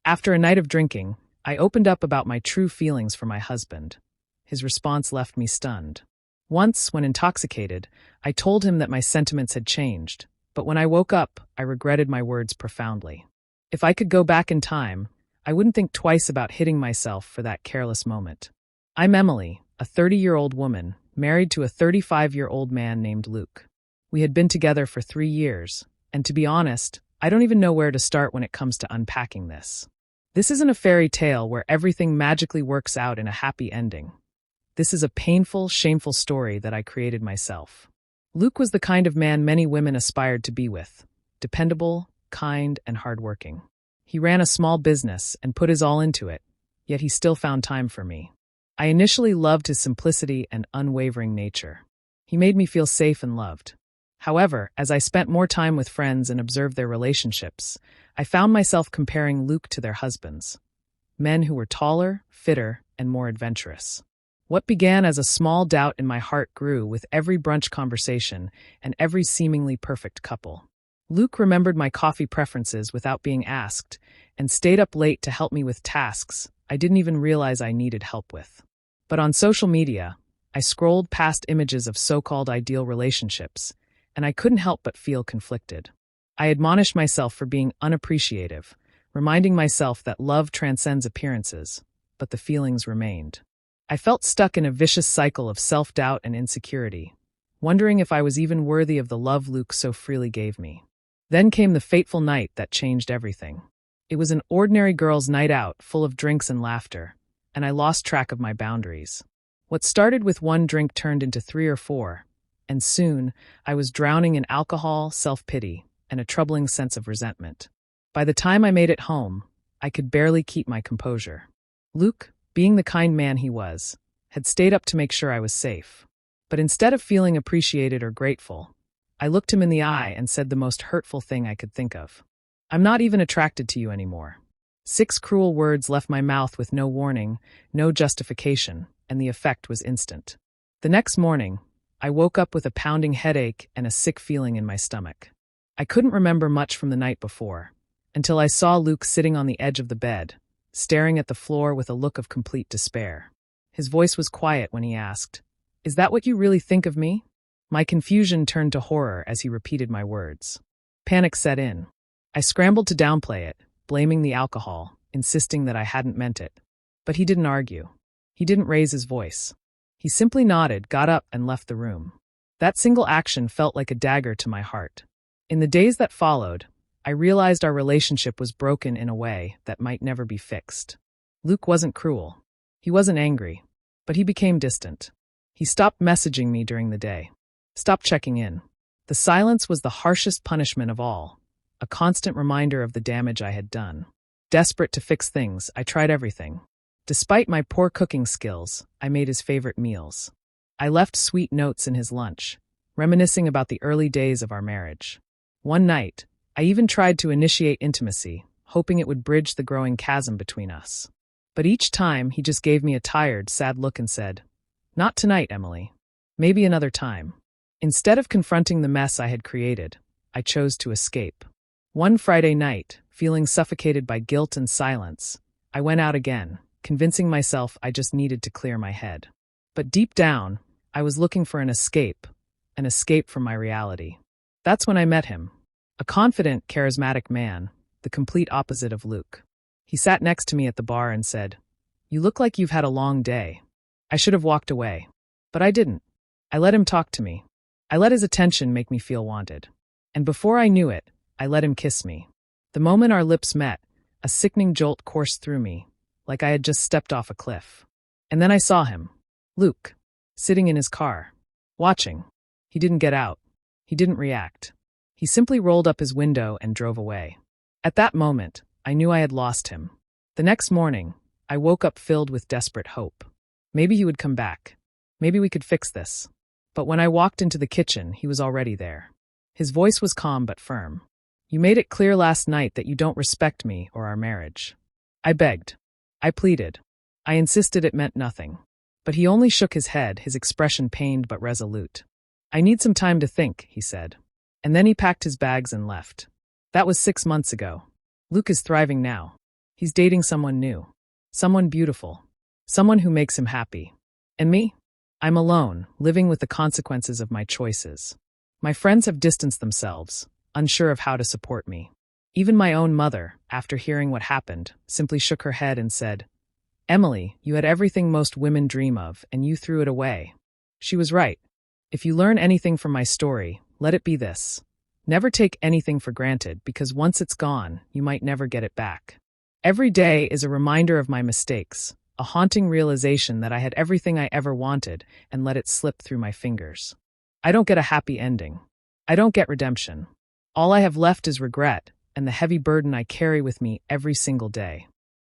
After a night of drinking, I opened up about my true feelings for my husband. His response left me stunned. Once, when intoxicated, I told him that my sentiments had changed, but when I woke up, I regretted my words profoundly. If I could go back in time, I wouldn't think twice about hitting myself for that careless moment. I'm Emily, a 30-year-old woman, married to a 35-year-old man named Luke. We had been together for 3 years, and to be honest, I don't even know where to start when it comes to unpacking this. This isn't a fairy tale where everything magically works out in a happy ending. This is a painful, shameful story that I created myself. Luke was the kind of man many women aspired to be with: dependable, kind, and hardworking. He ran a small business and put his all into it, yet he still found time for me. I initially loved his simplicity and unwavering nature. He made me feel safe and loved. However, as I spent more time with friends and observed their relationships, I found myself comparing Luke to their husbands, men who were taller, fitter, and more adventurous. What began as a small doubt in my heart grew with every brunch conversation and every seemingly perfect couple. Luke remembered my coffee preferences without being asked and stayed up late to help me with tasks I didn't even realize I needed help with. But on social media, I scrolled past images of so-called ideal relationships, and I couldn't help but feel conflicted. I admonished myself for being unappreciative, reminding myself that love transcends appearances, but the feelings remained. I felt stuck in a vicious cycle of self-doubt and insecurity, wondering if I was even worthy of the love Luke so freely gave me. Then came the fateful night that changed everything. It was an ordinary girl's night out, full of drinks and laughter, and I lost track of my boundaries. What started with 1 drink turned into 3 or 4, and soon I was drowning in alcohol, self-pity, and a troubling sense of resentment. By the time I made it home, I could barely keep my composure. Luke, being the kind man he was, had stayed up to make sure I was safe. But instead of feeling appreciated or grateful, I looked him in the eye and said the most hurtful thing I could think of. "I'm not even attracted to you anymore." 6 cruel words left my mouth with no warning, no justification, and the effect was instant. The next morning, I woke up with a pounding headache and a sick feeling in my stomach. I couldn't remember much from the night before, until I saw Luke sitting on the edge of the bed, staring at the floor with a look of complete despair. His voice was quiet when he asked, "Is that what you really think of me?" My confusion turned to horror as he repeated my words. Panic set in. I scrambled to downplay it, blaming the alcohol, insisting that I hadn't meant it. But he didn't argue. He didn't raise his voice. He simply nodded, got up, and left the room. That single action felt like a dagger to my heart. In the days that followed, I realized our relationship was broken in a way that might never be fixed. Luke wasn't cruel. He wasn't angry, but he became distant. He stopped messaging me during the day, stopped checking in. The silence was the harshest punishment of all, a constant reminder of the damage I had done. Desperate to fix things, I tried everything. Despite my poor cooking skills, I made his favorite meals. I left sweet notes in his lunch, reminiscing about the early days of our marriage. One night, I even tried to initiate intimacy, hoping it would bridge the growing chasm between us. But each time, he just gave me a tired, sad look and said, "Not tonight, Emily. Maybe another time." Instead of confronting the mess I had created, I chose to escape. One Friday night, feeling suffocated by guilt and silence, I went out again, convincing myself I just needed to clear my head. But deep down, I was looking for an escape from my reality. That's when I met him. A confident, charismatic man, the complete opposite of Luke. He sat next to me at the bar and said, "You look like you've had a long day." I should have walked away, but I didn't. I let him talk to me. I let his attention make me feel wanted. And before I knew it, I let him kiss me. The moment our lips met, a sickening jolt coursed through me, like I had just stepped off a cliff. And then I saw him, Luke, sitting in his car, watching. He didn't get out. He didn't react. He simply rolled up his window and drove away. At that moment, I knew I had lost him. The next morning, I woke up filled with desperate hope. Maybe he would come back. Maybe we could fix this. But when I walked into the kitchen, he was already there. His voice was calm but firm. "You made it clear last night that you don't respect me or our marriage." I begged. I pleaded. I insisted it meant nothing. But he only shook his head, his expression pained but resolute. "I need some time to think," he said. And then he packed his bags and left. That was 6 months ago. Luke is thriving now. He's dating someone new, someone beautiful, someone who makes him happy. And me? I'm alone, living with the consequences of my choices. My friends have distanced themselves, unsure of how to support me. Even my own mother, after hearing what happened, simply shook her head and said, "Emily, you had everything most women dream of, and you threw it away." She was right. If you learn anything from my story, let it be this. Never take anything for granted, because once it's gone, you might never get it back. Every day is a reminder of my mistakes, a haunting realization that I had everything I ever wanted and let it slip through my fingers. I don't get a happy ending. I don't get redemption. All I have left is regret and the heavy burden I carry with me every single day.